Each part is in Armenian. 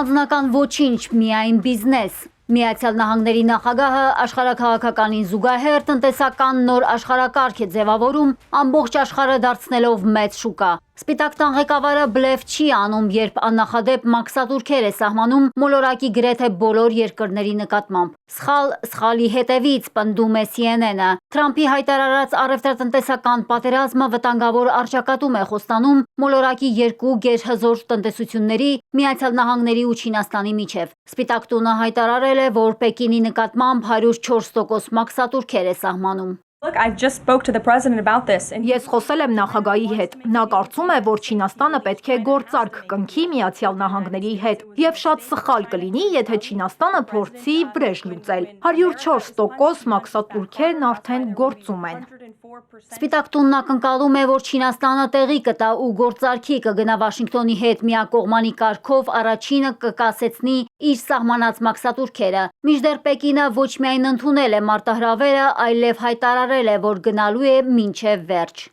Անձնական ոչինչ, միայն բիզնես։ Միացյալ Նահանգների նախագահը աշխարհաքաղաքականին զուգահեռ տնտեսական նոր աշխարհակարգ է ձևավորում, ամբողջ աշխարհը դարձնելով մեծ շուկա։ Սպիտակ տան ղեկավարը բլեֆ չի անում, երբ աննախադեպ մաքսատուրքեր է սահմանում մոլորակի գրեթե բոլոր երկրների նկատմամբ։ Սխալի հետևից, պնդում է CNN-ը։ Թրամփի հայտարարած առևտրատնտեսական պատերազմը վտանգավոր առճակատում է խոստանում մոլորակի երկու գերհզոր տնտեսությունների՝ Միացյալ Նահանգների ու Չինաստանի միջև։ Սպիտակ տունը հայտարարել է, որ Պեկինի նկատմամբ 104% մաքսատուրքեր է սահմանում։ Look, I just spoke to the president about this and Ես խոսել եմ նախագահի հետ։ Նա կարծում է, որ Չինաստանը պետք է գործարք կնքի Միացյալ Նահանգների հետ, եւ շատ սխալ կլինի, եթե Չինաստանը փորձի վրեժ լուծել։ 104% մաքսատուրքերն արդեն գործում են։ Սպիտակ տունն ակնկալում է, որ Չինաստանը տեղի կտա ու գործարքի կգնա Վաշինգտոնի հետ միակողմանի կարգով առաջինը կկասեցնի իր սահմանած մաքսատուրքերը։ Մինչդեռ Պեկինը ոչ միայն ընդունել է մարտահրավերը, այլև հայտարարել է, որ գնալու է մինչև վերջ։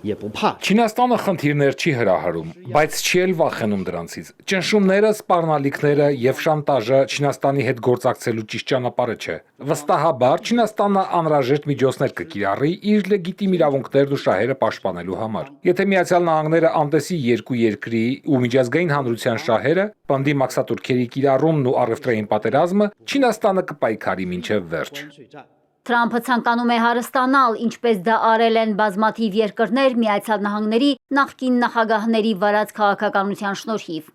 Չինաստանը խնդիրներ չի հրահարում, բայց չի էլ վախենում դրանցից։ Ճնշումները, սպառնալիքները եւ շանտաժը Չինաստանի հետ գործակցելու ճիշտ ճանապարհը չէ։ Վստահաբար Չինաստանը անհրաժեշտ միջոցներ կկիրառի իր լեգիտիմ իրավունքներն ու շահերը պաշտպանելու համար։ Եթե Միացյալ Նահանգները անտեսի երկու երկրի ու միջազգային հանրության շահերը, պնդի մաքսատուրքերի կիրառումն ու առևտրային պատերազմը, Չինաստանը կպայքարի մինչև վերջ։ Թրամփը ցանկանում է հարստանալ, ինչպես դա արել են բազմաթիվ երկրներ Միացյալ Նահանգների նախկին նախագահների վարած քաղաքականության շնորհիվ։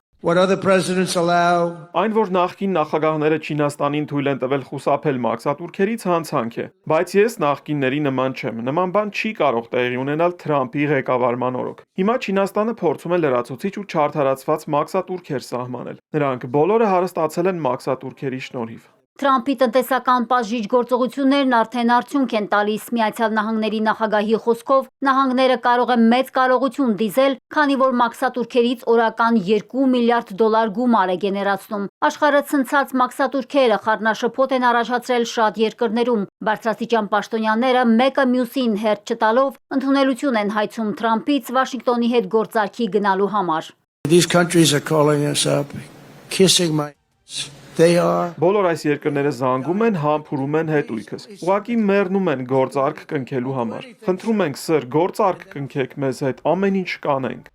Այն, որ նախկին նախագահները Չինաստանին թույլ են տվել խուսափել մաքսատուրքերից, հանցանք է, բայց ես նախկինների նման չեմ։ Նման բան չի կարող տեղի ունենալ Թրամփի ղեկավարման օրոք։ Հիմա Չինաստանը փորձում է լրացուցիչ ու չարդարացված մաքսատուրքեր սահմանել։ Նրանք բոլորը հարստացել են մաքսատուրքերի շնորհիվ։ Թրամփի տնտեսական պաժիճ գործողություններն արդեն արդյունք են տալիս։ Միացյալ Նահանգների նախագահի խոսքով նահանգները կարող են մեծ կարողություն դիզել, քանի որ մաքսատուրքերից օրական $2 միլիարդ գումար է գեներացնում։ Աշխարհը ցնցած մաքսատուրքերը խառնաշփոթ են առաջացրել շատ երկրներում։ Բարձրաստիճան պաշտոնյաները մեկը մյուսին հերթ չտալով ընդունելություն են հայցում Թրամփից Վաշինգտոնի հետ գործարքի գնալու համար։ Բոլոր այս երկրները զանգում են, համբուրում են հետույքս։ Ուղղակի մեռնում են գործարք կնքելու համար։ Խնդրում ենք, սր, գործարք կնքեք մեզ հետ, ամեն ինչ կանենք։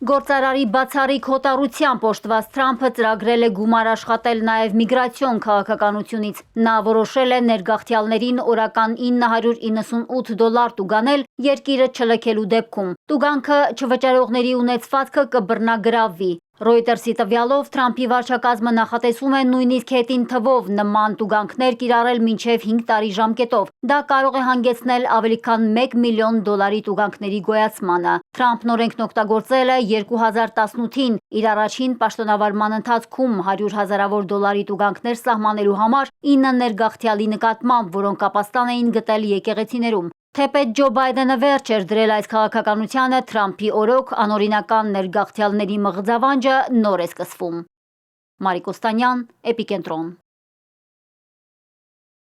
Գործարարի բացառիկ հոտառությամբ օժտված Թրամփը ծրագրել է գումար աշխատել նաև միգրացիոն քաղաքականությունից։ Նա որոշել է ներգաղթյալներին օրական $998 տուգանել երկիրը չլքելու դեպքում։ Տուգանքը չվճարողների ունեցվածքը կբռնագրավվի։ Reuters-ի տվյալով Թրամփի վարչակազմը նախատեսում է նույնիսկ հետին թվով նման տուգանքներ կիրառել մինչև 5 տարի ժամկետով։ Դա կարող է հանգեցնել ավելի քան $1 միլիոն տուգանքների գոյացմանը։ Թրամփն օրենքն օգտագործել է 2018-ին իր առաջին պաշտոնավարման ընթացքում $100,000 տուգանքներ սահմանելու համար 9 ներգաղթյալի նկատմամբ, որոնք ապաստան էին գտել եկեղեցիներում։ Թեպետ Ջո Բայդենը վերջ էր դրել այս քաղաքականությանը, Թրամփի օրոք անօրինական ներգաղթյալների մղձավանջը նոր է սկսվում։ Մարիկ Օստանյան, Էպիկենտրոն։